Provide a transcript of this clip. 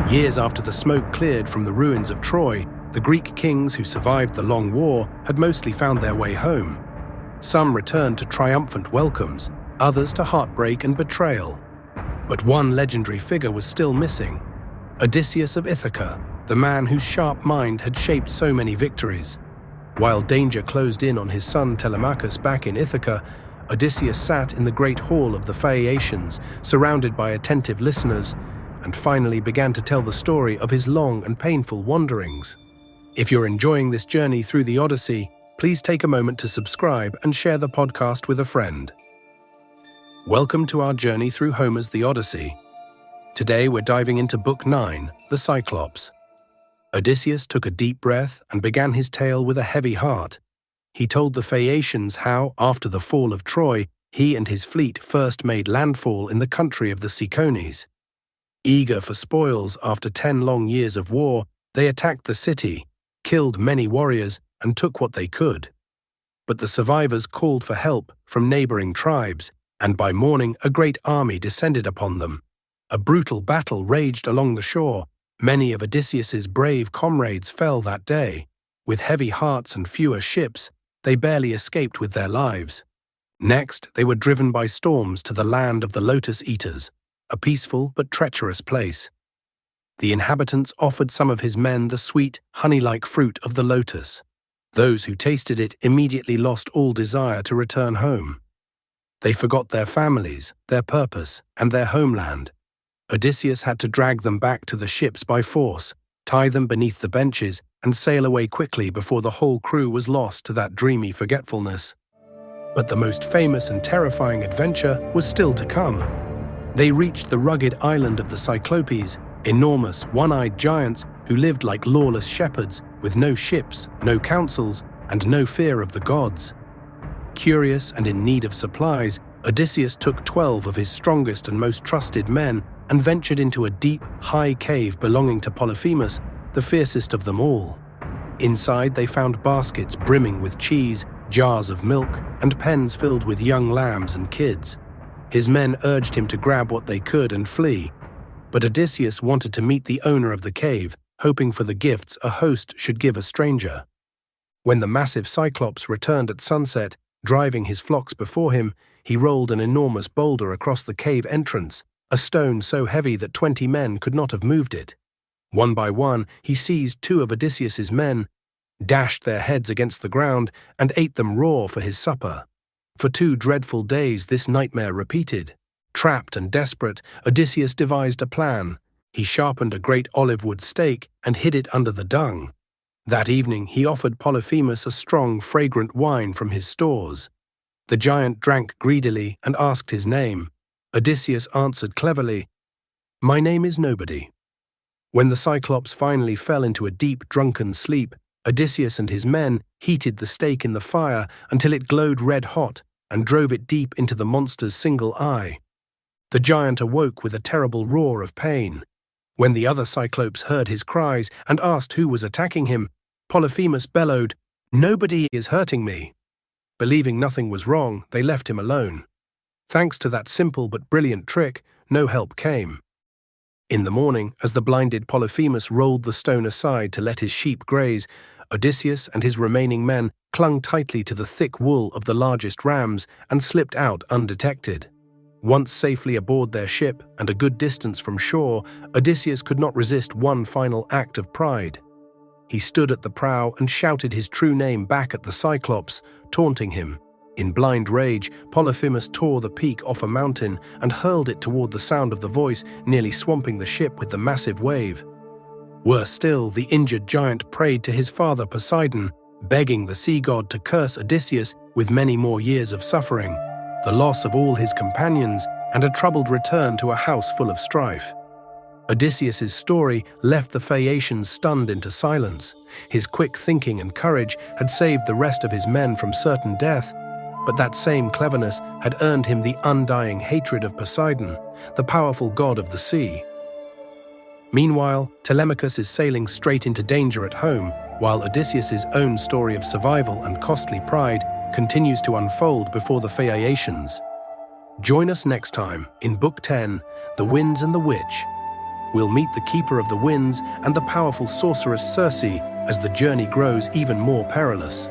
Years after the smoke cleared from the ruins of Troy, the Greek kings who survived the long war had mostly found their way home. Some returned to triumphant welcomes, others to heartbreak and betrayal. But one legendary figure was still missing: Odysseus of Ithaca, the man whose sharp mind had shaped so many victories. While danger closed in on his son Telemachus back in Ithaca, Odysseus sat in the great hall of the Phaeacians, surrounded by attentive listeners, and finally began to tell the story of his long and painful wanderings. If you're enjoying this journey through the Odyssey, please take a moment to subscribe and share the podcast with a friend. Welcome to our journey through Homer's The Odyssey. Today we're diving into Book 9, The Cyclops. Odysseus took a deep breath and began his tale with a heavy heart. He told the Phaeacians how, after the fall of Troy, he and his fleet first made landfall in the country of the Cicones. Eager for spoils after 10 long years of war, they attacked the city, killed many warriors, and took what they could. But the survivors called for help from neighboring tribes, and by morning a great army descended upon them. A brutal battle raged along the shore. Many of Odysseus's brave comrades fell that day. With heavy hearts and fewer ships, they barely escaped with their lives. Next, they were driven by storms to the land of the Lotus-Eaters, a peaceful but treacherous place. The inhabitants offered some of his men the sweet, honey-like fruit of the lotus. Those who tasted it immediately lost all desire to return home. They forgot their families, their purpose, and their homeland. Odysseus had to drag them back to the ships by force, tie them beneath the benches, and sail away quickly before the whole crew was lost to that dreamy forgetfulness. But the most famous and terrifying adventure was still to come. They reached the rugged island of the Cyclopes, enormous, one-eyed giants who lived like lawless shepherds, with no ships, no councils, and no fear of the gods. Curious and in need of supplies, Odysseus took 12 of his strongest and most trusted men and ventured into a deep, high cave belonging to Polyphemus, the fiercest of them all. Inside they found baskets brimming with cheese, jars of milk, and pens filled with young lambs and kids. His men urged him to grab what they could and flee, but Odysseus wanted to meet the owner of the cave, hoping for the gifts a host should give a stranger. When the massive Cyclops returned at sunset, driving his flocks before him, he rolled an enormous boulder across the cave entrance, a stone so heavy that 20 men could not have moved it. One by one, he seized 2 of Odysseus's men, dashed their heads against the ground, and ate them raw for his supper. For 2 dreadful days this nightmare repeated. Trapped and desperate, Odysseus devised a plan. He sharpened a great olive wood stake and hid it under the dung. That evening he offered Polyphemus a strong, fragrant wine from his stores. The giant drank greedily and asked his name. Odysseus answered cleverly, "My name is Nobody." When the Cyclops finally fell into a deep, drunken sleep, Odysseus and his men heated the stake in the fire until it glowed red-hot and drove it deep into the monster's single eye. The giant awoke with a terrible roar of pain. When the other Cyclopes heard his cries and asked who was attacking him, Polyphemus bellowed, "Nobody is hurting me." Believing nothing was wrong, they left him alone. Thanks to that simple but brilliant trick, no help came. In the morning, as the blinded Polyphemus rolled the stone aside to let his sheep graze, Odysseus and his remaining men clung tightly to the thick wool of the largest rams and slipped out undetected. Once safely aboard their ship and a good distance from shore, Odysseus could not resist one final act of pride. He stood at the prow and shouted his true name back at the Cyclops, taunting him. In blind rage, Polyphemus tore the peak off a mountain and hurled it toward the sound of the voice, nearly swamping the ship with the massive wave. Worse still, the injured giant prayed to his father Poseidon, begging the sea god to curse Odysseus with many more years of suffering, the loss of all his companions, and a troubled return to a house full of strife. Odysseus's story left the Phaeacians stunned into silence. His quick thinking and courage had saved the rest of his men from certain death, but that same cleverness had earned him the undying hatred of Poseidon, the powerful god of the sea. Meanwhile, Telemachus is sailing straight into danger at home, while Odysseus's own story of survival and costly pride continues to unfold before the Phaeacians. Join us next time in Book 10, The Winds and the Witch. we'll meet the Keeper of the Winds and the powerful sorceress Circe as the journey grows even more perilous.